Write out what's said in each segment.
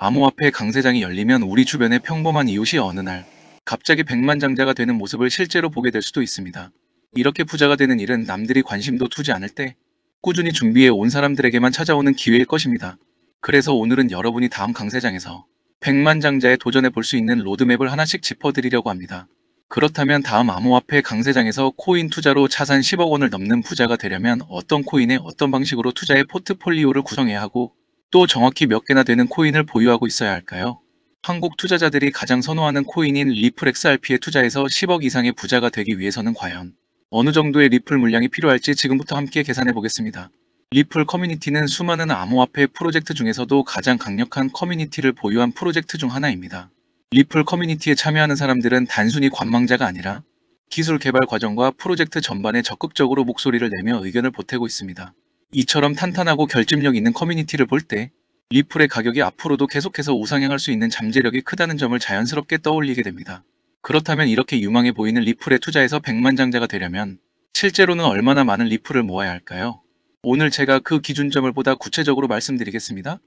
암호화폐 강세장이 열리면 우리 주변의 평범한 이웃이 어느 날 갑자기 백만장자가 되는 모습을 실제로 보게 될 수도 있습니다. 이렇게 부자가 되는 일은 남들이 관심도 두지 않을 때 꾸준히 준비해 온 사람들에게만 찾아오는 기회일 것입니다. 그래서 오늘은 여러분이 다음 강세장에서 백만장자에 도전해 볼 수 있는 로드맵을 하나씩 짚어드리려고 합니다. 그렇다면 다음 암호화폐 강세장에서 코인 투자로 자산 10억 원을 넘는 부자가 되려면 어떤 코인에 어떤 방식으로 투자의 포트폴리오를 구성해야 하고 또 정확히 몇 개나 되는 코인을 보유하고 있어야 할까요? 한국 투자자들이 가장 선호하는 코인인 리플 XRP에 투자해서 10억 이상의 부자가 되기 위해서는 과연 어느 정도의 리플 물량이 필요할지 지금부터 함께 계산해 보겠습니다. 리플 커뮤니티는 수많은 암호화폐 프로젝트 중에서도 가장 강력한 커뮤니티를 보유한 프로젝트 중 하나입니다. 리플 커뮤니티에 참여하는 사람들은 단순히 관망자가 아니라 기술 개발 과정과 프로젝트 전반에 적극적으로 목소리를 내며 의견을 보태고 있습니다. 이처럼 탄탄하고 결집력 있는 커뮤니티를 볼 때 리플의 가격이 앞으로도 계속해서 우상향할 수 있는 잠재력이 크다는 점을 자연스럽게 떠올리게 됩니다. 그렇다면 이렇게 유망해 보이는 리플에 투자해서 백만장자가 되려면 실제로는 얼마나 많은 리플을 모아야 할까요? 오늘 제가 그 기준점을 보다 구체적으로 말씀드리겠습니다.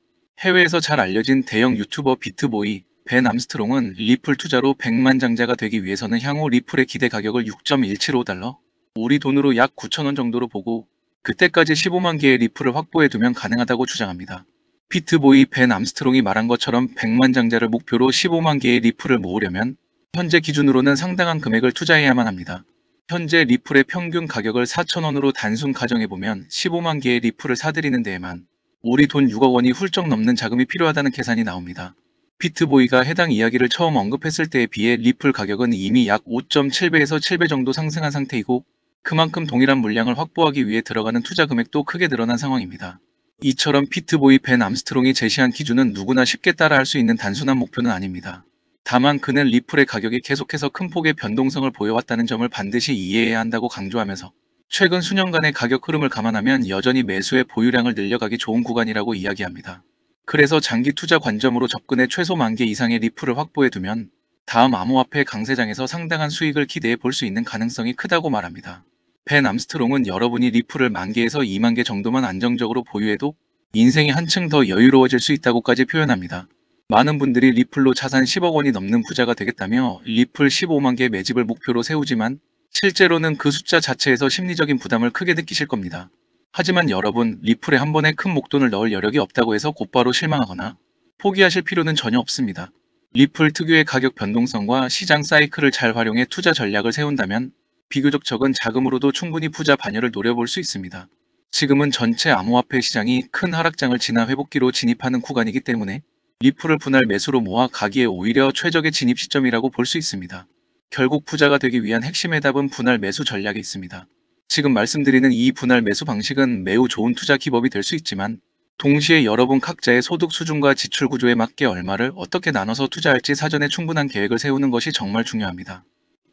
해외에서 잘 알려진 대형 유튜버 비트보이 벤 암스트롱은 리플 투자로 백만장자가 되기 위해서는 향후 리플의 기대 가격을 6.175달러, 우리 돈으로 약 9,000원 정도로 보고 그때까지 15만 개의 리플을 확보해두면 가능하다고 주장합니다. 비트보이 벤 암스트롱이 말한 것처럼 백만장자를 목표로 15만 개의 리플을 모으려면 현재 기준으로는 상당한 금액을 투자해야만 합니다. 현재 리플의 평균 가격을 4,000원으로 단순 가정해보면 15만 개의 리플을 사들이는 데에만 우리 돈 6억 원이 훌쩍 넘는 자금이 필요하다는 계산이 나옵니다. 비트보이가 해당 이야기를 처음 언급했을 때에 비해 리플 가격은 이미 약 5.7배에서 7배 정도 상승한 상태이고 그만큼 동일한 물량을 확보하기 위해 들어가는 투자 금액도 크게 늘어난 상황입니다. 이처럼 비트보이 벤 암스트롱이 제시한 기준은 누구나 쉽게 따라할 수 있는 단순한 목표는 아닙니다. 다만 그는 리플의 가격이 계속해서 큰 폭의 변동성을 보여왔다는 점을 반드시 이해해야 한다고 강조하면서 최근 수년간의 가격 흐름을 감안하면 여전히 매수의 보유량을 늘려가기 좋은 구간이라고 이야기합니다. 그래서 장기 투자 관점으로 접근해 최소 10,000개 이상의 리플을 확보해두면 다음 암호화폐 강세장에서 상당한 수익을 기대해 볼 수 있는 가능성이 크다고 말합니다. 벤 암스트롱은 여러분이 리플을 10,000개에서 20,000개 정도만 안정적으로 보유해도 인생이 한층 더 여유로워질 수 있다고까지 표현합니다. 많은 분들이 리플로 자산 10억 원이 넘는 부자가 되겠다며 리플 15만 개 매집을 목표로 세우지만 실제로는 그 숫자 자체에서 심리적인 부담을 크게 느끼실 겁니다. 하지만 여러분, 리플에 한 번에 큰 목돈을 넣을 여력이 없다고 해서 곧바로 실망하거나 포기하실 필요는 전혀 없습니다. 리플 특유의 가격 변동성과 시장 사이클을 잘 활용해 투자 전략을 세운다면 비교적 적은 자금으로도 충분히 부자 반열을 노려볼 수 있습니다. 지금은 전체 암호화폐 시장이 큰 하락장을 지나 회복기로 진입하는 구간이기 때문에 리플을 분할 매수로 모아 가기에 오히려 최적의 진입 시점이라고 볼 수 있습니다. 결국 부자가 되기 위한 핵심의 답은 분할 매수 전략에 있습니다. 지금 말씀드리는 이 분할 매수 방식은 매우 좋은 투자 기법이 될 수 있지만 동시에 여러분 각자의 소득 수준과 지출 구조에 맞게 얼마를 어떻게 나눠서 투자할지 사전에 충분한 계획을 세우는 것이 정말 중요합니다.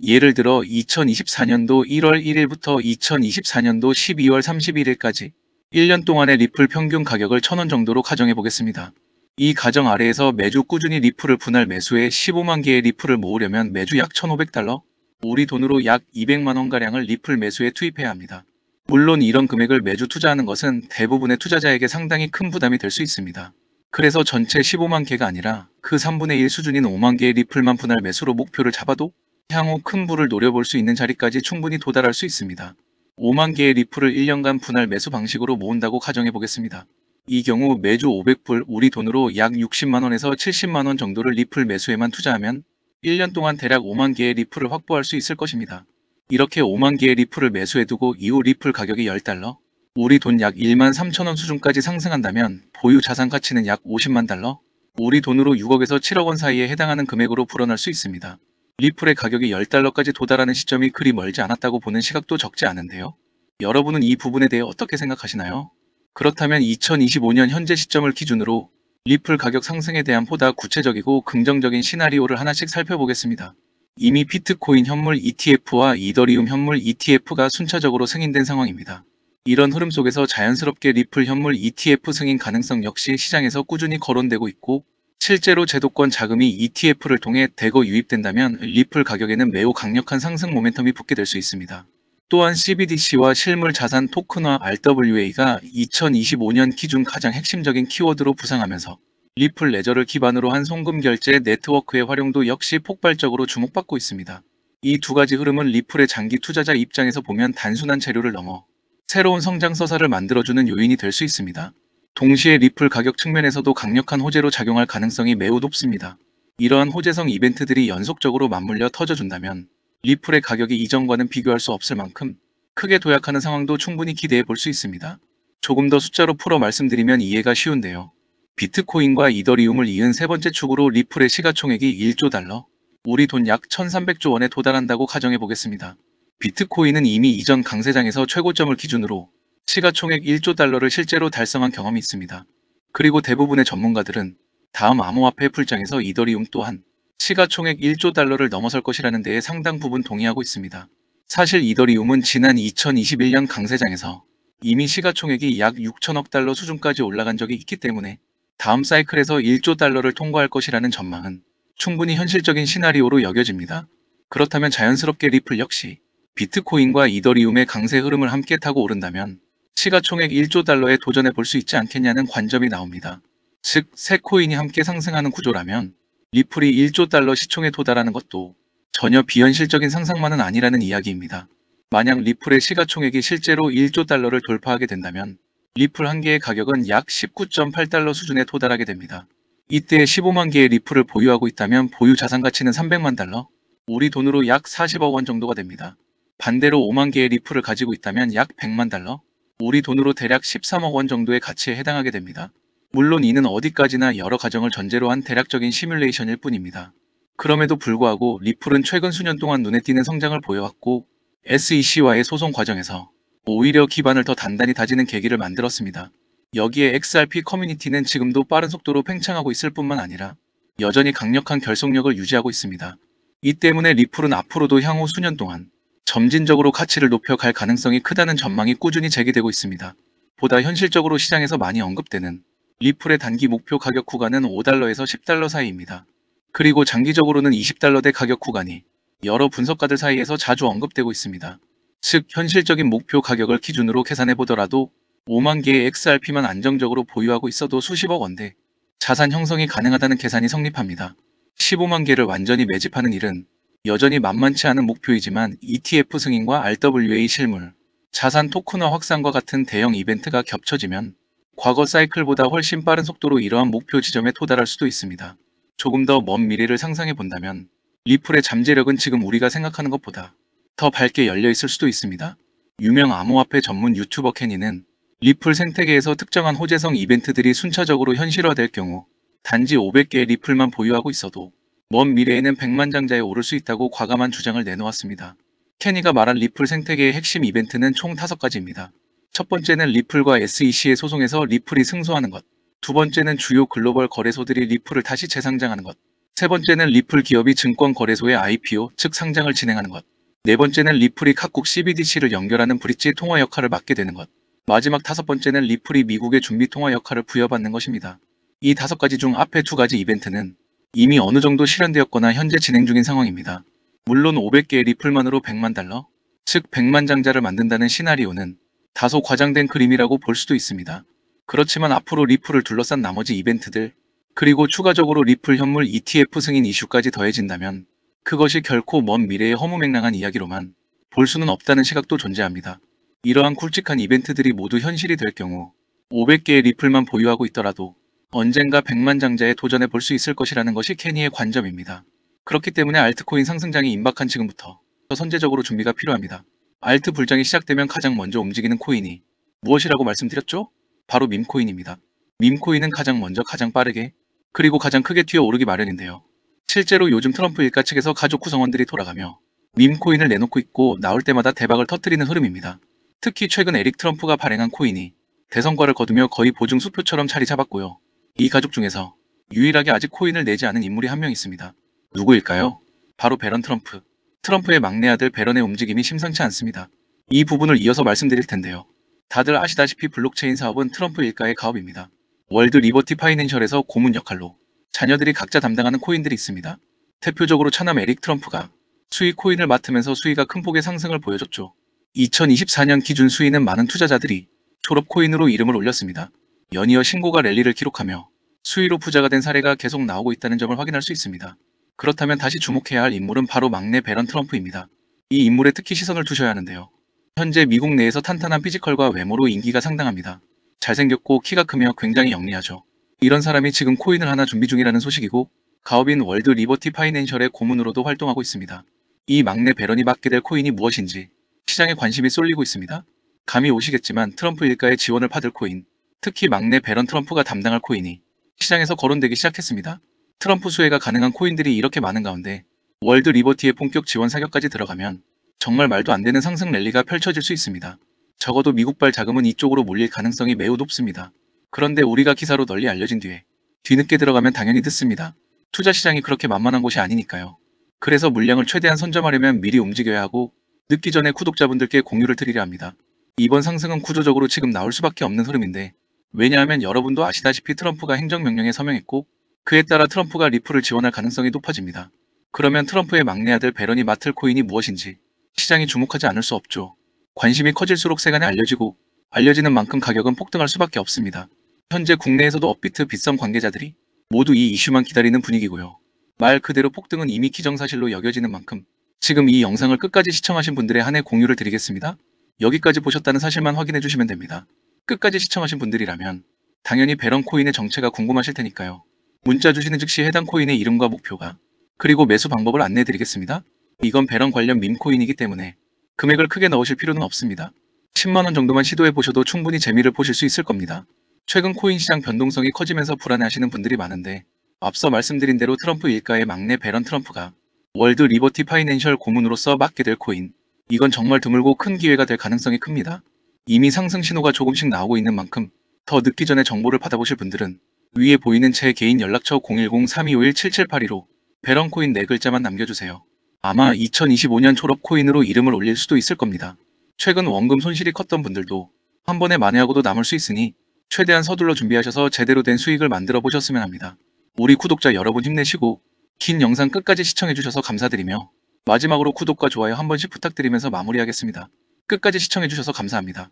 예를 들어 2024년도 1월 1일부터 2024년도 12월 31일까지 1년 동안의 리플 평균 가격을 1,000원 정도로 가정해 보겠습니다. 이 가정 아래에서 매주 꾸준히 리플을 분할 매수해 15만 개의 리플을 모으려면 매주 약 1,500달러, 우리 돈으로 약 200만원가량을 리플 매수에 투입해야 합니다. 물론 이런 금액을 매주 투자하는 것은 대부분의 투자자에게 상당히 큰 부담이 될 수 있습니다. 그래서 전체 15만 개가 아니라 그 3분의 1 수준인 5만 개의 리플만 분할 매수로 목표를 잡아도 향후 큰 부를 노려볼 수 있는 자리까지 충분히 도달할 수 있습니다. 5만 개의 리플을 1년간 분할 매수 방식으로 모은다고 가정해 보겠습니다. 이 경우 매주 500불, 우리 돈으로 약 60만원에서 70만원 정도를 리플 매수에만 투자하면 1년 동안 대략 5만 개의 리플을 확보할 수 있을 것입니다. 이렇게 5만 개의 리플을 매수해두고 이후 리플 가격이 10달러, 우리 돈 약 1만 3천원 수준까지 상승한다면 보유 자산 가치는 약 50만 달러, 우리 돈으로 6억에서 7억 원 사이에 해당하는 금액으로 불어날 수 있습니다. 리플의 가격이 10달러까지 도달하는 시점이 그리 멀지 않았다고 보는 시각도 적지 않은데요. 여러분은 이 부분에 대해 어떻게 생각하시나요? 그렇다면 2025년 현재 시점을 기준으로 리플 가격 상승에 대한 보다 구체적이고 긍정적인 시나리오를 하나씩 살펴보겠습니다. 이미 비트코인 현물 ETF와 이더리움 현물 ETF가 순차적으로 승인된 상황입니다. 이런 흐름 속에서 자연스럽게 리플 현물 ETF 승인 가능성 역시 시장에서 꾸준히 거론되고 있고 실제로 제도권 자금이 ETF를 통해 대거 유입된다면 리플 가격에는 매우 강력한 상승 모멘텀이 붙게 될 수 있습니다. 또한 CBDC와 실물 자산 토큰화 RWA가 2025년 기준 가장 핵심적인 키워드로 부상하면서 리플 레저를 기반으로 한 송금 결제 네트워크의 활용도 역시 폭발적으로 주목받고 있습니다. 이 두 가지 흐름은 리플의 장기 투자자 입장에서 보면 단순한 재료를 넘어 새로운 성장 서사를 만들어주는 요인이 될 수 있습니다. 동시에 리플 가격 측면에서도 강력한 호재로 작용할 가능성이 매우 높습니다. 이러한 호재성 이벤트들이 연속적으로 맞물려 터져준다면 리플의 가격이 이전과는 비교할 수 없을 만큼 크게 도약하는 상황도 충분히 기대해 볼 수 있습니다. 조금 더 숫자로 풀어 말씀드리면 이해가 쉬운데요. 비트코인과 이더리움을 이은 세 번째 축으로 리플의 시가총액이 1조 달러, 우리 돈 약 1300조 원에 도달한다고 가정해 보겠습니다. 비트코인은 이미 이전 강세장에서 최고점을 기준으로 시가총액 1조 달러를 실제로 달성한 경험이 있습니다. 그리고 대부분의 전문가들은 다음 암호화폐 풀장에서 이더리움 또한 시가총액 1조 달러를 넘어설 것이라는 데에 상당 부분 동의하고 있습니다. 사실 이더리움은 지난 2021년 강세장에서 이미 시가총액이 약 6천억 달러 수준까지 올라간 적이 있기 때문에 다음 사이클에서 1조 달러를 통과할 것이라는 전망은 충분히 현실적인 시나리오로 여겨집니다. 그렇다면 자연스럽게 리플 역시 비트코인과 이더리움의 강세 흐름을 함께 타고 오른다면 시가총액 1조 달러에 도전해 볼 수 있지 않겠냐는 관점이 나옵니다. 즉, 세 코인이 함께 상승하는 구조라면 리플이 1조 달러 시총에 도달하는 것도 전혀 비현실적인 상상만은 아니라는 이야기입니다. 만약 리플의 시가총액이 실제로 1조 달러를 돌파하게 된다면 리플 한 개의 가격은 약 19.8달러 수준에 도달하게 됩니다. 이때 15만 개의 리플을 보유하고 있다면 보유 자산 가치는 300만 달러, 우리 돈으로 약 40억 원 정도가 됩니다. 반대로 5만 개의 리플을 가지고 있다면 약 100만 달러, 우리 돈으로 대략 13억 원 정도의 가치에 해당하게 됩니다. 물론 이는 어디까지나 여러 가정을 전제로 한 대략적인 시뮬레이션일 뿐입니다. 그럼에도 불구하고 리플은 최근 수년 동안 눈에 띄는 성장을 보여왔고 SEC와의 소송 과정에서 오히려 기반을 더 단단히 다지는 계기를 만들었습니다. 여기에 XRP 커뮤니티는 지금도 빠른 속도로 팽창하고 있을 뿐만 아니라 여전히 강력한 결속력을 유지하고 있습니다. 이 때문에 리플은 앞으로도 향후 수년 동안 점진적으로 가치를 높여갈 가능성이 크다는 전망이 꾸준히 제기되고 있습니다. 보다 현실적으로 시장에서 많이 언급되는 리플의 단기 목표 가격 구간은 5달러에서 10달러 사이입니다. 그리고 장기적으로는 20달러대 가격 구간이 여러 분석가들 사이에서 자주 언급되고 있습니다. 즉, 현실적인 목표 가격을 기준으로 계산해 보더라도 5만 개의 XRP만 안정적으로 보유하고 있어도 수십억 원대 자산 형성이 가능하다는 계산이 성립합니다. 15만 개를 완전히 매집하는 일은 여전히 만만치 않은 목표이지만 ETF 승인과 RWA 실물, 자산 토큰화 확산과 같은 대형 이벤트가 겹쳐지면 과거 사이클보다 훨씬 빠른 속도로 이러한 목표 지점에 도달할 수도 있습니다. 조금 더 먼 미래를 상상해 본다면 리플의 잠재력은 지금 우리가 생각하는 것보다 더 밝게 열려 있을 수도 있습니다. 유명 암호화폐 전문 유튜버 케니는 리플 생태계에서 특정한 호재성 이벤트들이 순차적으로 현실화될 경우 단지 500개의 리플만 보유하고 있어도 먼 미래에는 백만장자에 오를 수 있다고 과감한 주장을 내놓았습니다. 케니가 말한 리플 생태계의 핵심 이벤트는 총 5가지입니다. 첫 번째는 리플과 SEC의 소송에서 리플이 승소하는 것. 두 번째는 주요 글로벌 거래소들이 리플을 다시 재상장하는 것. 세 번째는 리플 기업이 증권거래소의 IPO, 즉 상장을 진행하는 것. 네 번째는 리플이 각국 CBDC를 연결하는 브릿지 통화 역할을 맡게 되는 것. 마지막 5번째는 리플이 미국의 준비 통화 역할을 부여받는 것입니다. 이 5가지 중 앞에 2가지 이벤트는 이미 어느 정도 실현되었거나 현재 진행 중인 상황입니다. 물론 500개의 리플만으로 100만 달러, 즉 100만 장자를 만든다는 시나리오는 다소 과장된 그림이라고 볼 수도 있습니다. 그렇지만 앞으로 리플을 둘러싼 나머지 이벤트들, 그리고 추가적으로 리플 현물 ETF 승인 이슈까지 더해진다면 그것이 결코 먼 미래의 허무맹랑한 이야기로만 볼 수는 없다는 시각도 존재합니다. 이러한 굵직한 이벤트들이 모두 현실이 될 경우 500개의 리플만 보유하고 있더라도 언젠가 100만 장자에 도전해 볼 수 있을 것이라는 것이 케니의 관점입니다. 그렇기 때문에 알트코인 상승장이 임박한 지금부터 더 선제적으로 준비가 필요합니다. 알트 불장이 시작되면 가장 먼저 움직이는 코인이 무엇이라고 말씀드렸죠? 바로 밈코인입니다. 밈코인은 가장 먼저 가장 빠르게 그리고 가장 크게 튀어오르기 마련인데요. 실제로 요즘 트럼프 일가 측에서 가족 구성원들이 돌아가며 밈코인을 내놓고 있고 나올 때마다 대박을 터뜨리는 흐름입니다. 특히 최근 에릭 트럼프가 발행한 코인이 대성과를 거두며 거의 보증 수표처럼 자리 잡았고요. 이 가족 중에서 유일하게 아직 코인을 내지 않은 인물이 한 명 있습니다. 누구일까요? 바로 베런 트럼프. 트럼프의 막내 아들 베런의 움직임이 심상치 않습니다. 이 부분을 이어서 말씀드릴 텐데요. 다들 아시다시피 블록체인 사업은 트럼프 일가의 가업입니다. 월드 리버티 파이낸셜에서 고문 역할로 자녀들이 각자 담당하는 코인들이 있습니다. 대표적으로 차남 에릭 트럼프가 수익 코인을 맡으면서 수위가 큰 폭의 상승을 보여줬죠. 2024년 기준 수위는 많은 투자자들이 졸업 코인으로 이름을 올렸습니다. 연이어 신고가 랠리를 기록하며 수위로 부자가 된 사례가 계속 나오고 있다는 점을 확인할 수 있습니다. 그렇다면 다시 주목해야 할 인물은 바로 막내 배런 트럼프입니다. 이 인물에 특히 시선을 두셔야 하는데요. 현재 미국 내에서 탄탄한 피지컬과 외모로 인기가 상당합니다. 잘생겼고 키가 크며 굉장히 영리하죠. 이런 사람이 지금 코인을 하나 준비 중이라는 소식이고 가업인 월드 리버티 파이낸셜의 고문으로도 활동하고 있습니다. 이 막내 배런이 맡게 될 코인이 무엇인지 시장에 관심이 쏠리고 있습니다. 감이 오시겠지만 트럼프 일가의 지원을 받을 코인, 특히 막내 배런 트럼프가 담당할 코인이 시장에서 거론되기 시작했습니다. 트럼프 수혜가 가능한 코인들이 이렇게 많은 가운데 월드 리버티의 본격 지원 사격까지 들어가면 정말 말도 안 되는 상승 랠리가 펼쳐질 수 있습니다. 적어도 미국발 자금은 이쪽으로 몰릴 가능성이 매우 높습니다. 그런데 우리가 기사로 널리 알려진 뒤에 뒤늦게 들어가면 당연히 늦습니다. 투자 시장이 그렇게 만만한 곳이 아니니까요. 그래서 물량을 최대한 선점하려면 미리 움직여야 하고 늦기 전에 구독자분들께 공유를 드리려 합니다. 이번 상승은 구조적으로 지금 나올 수밖에 없는 흐름인데 왜냐하면 여러분도 아시다시피 트럼프가 행정명령에 서명했고 그에 따라 트럼프가 리플을 지원할 가능성이 높아집니다. 그러면 트럼프의 막내 아들 배런이 맡을 코인이 무엇인지 시장이 주목하지 않을 수 없죠. 관심이 커질수록 세간에 알려지고 알려지는 만큼 가격은 폭등할 수밖에 없습니다. 현재 국내에서도 업비트 빗썸 관계자들이 모두 이 이슈만 기다리는 분위기고요. 말 그대로 폭등은 이미 기정사실로 여겨지는 만큼 지금 이 영상을 끝까지 시청하신 분들에 한해 공유를 드리겠습니다. 여기까지 보셨다는 사실만 확인해 주시면 됩니다. 끝까지 시청하신 분들이라면 당연히 배런 코인의 정체가 궁금하실 테니까요. 문자 주시는 즉시 해당 코인의 이름과 목표가 그리고 매수 방법을 안내해 드리겠습니다. 이건 배런 관련 밈코인이기 때문에 금액을 크게 넣으실 필요는 없습니다. 10만원 정도만 시도해 보셔도 충분히 재미를 보실 수 있을 겁니다. 최근 코인 시장 변동성이 커지면서 불안해하시는 분들이 많은데 앞서 말씀드린 대로 트럼프 일가의 막내 배런 트럼프가 월드 리버티 파이낸셜 고문으로서 맡게 될 코인, 이건 정말 드물고 큰 기회가 될 가능성이 큽니다. 이미 상승 신호가 조금씩 나오고 있는 만큼 더 늦기 전에 정보를 받아보실 분들은 위에 보이는 제 개인 연락처 010-3251-7782로 배런 코인 4글자만 남겨주세요. 아마 2025년 졸업 코인으로 이름을 올릴 수도 있을 겁니다. 최근 원금 손실이 컸던 분들도 한 번에 만회하고도 남을 수 있으니 최대한 서둘러 준비하셔서 제대로 된 수익을 만들어 보셨으면 합니다. 우리 구독자 여러분 힘내시고 긴 영상 끝까지 시청해주셔서 감사드리며 마지막으로 구독과 좋아요 한 번씩 부탁드리면서 마무리하겠습니다. 끝까지 시청해주셔서 감사합니다.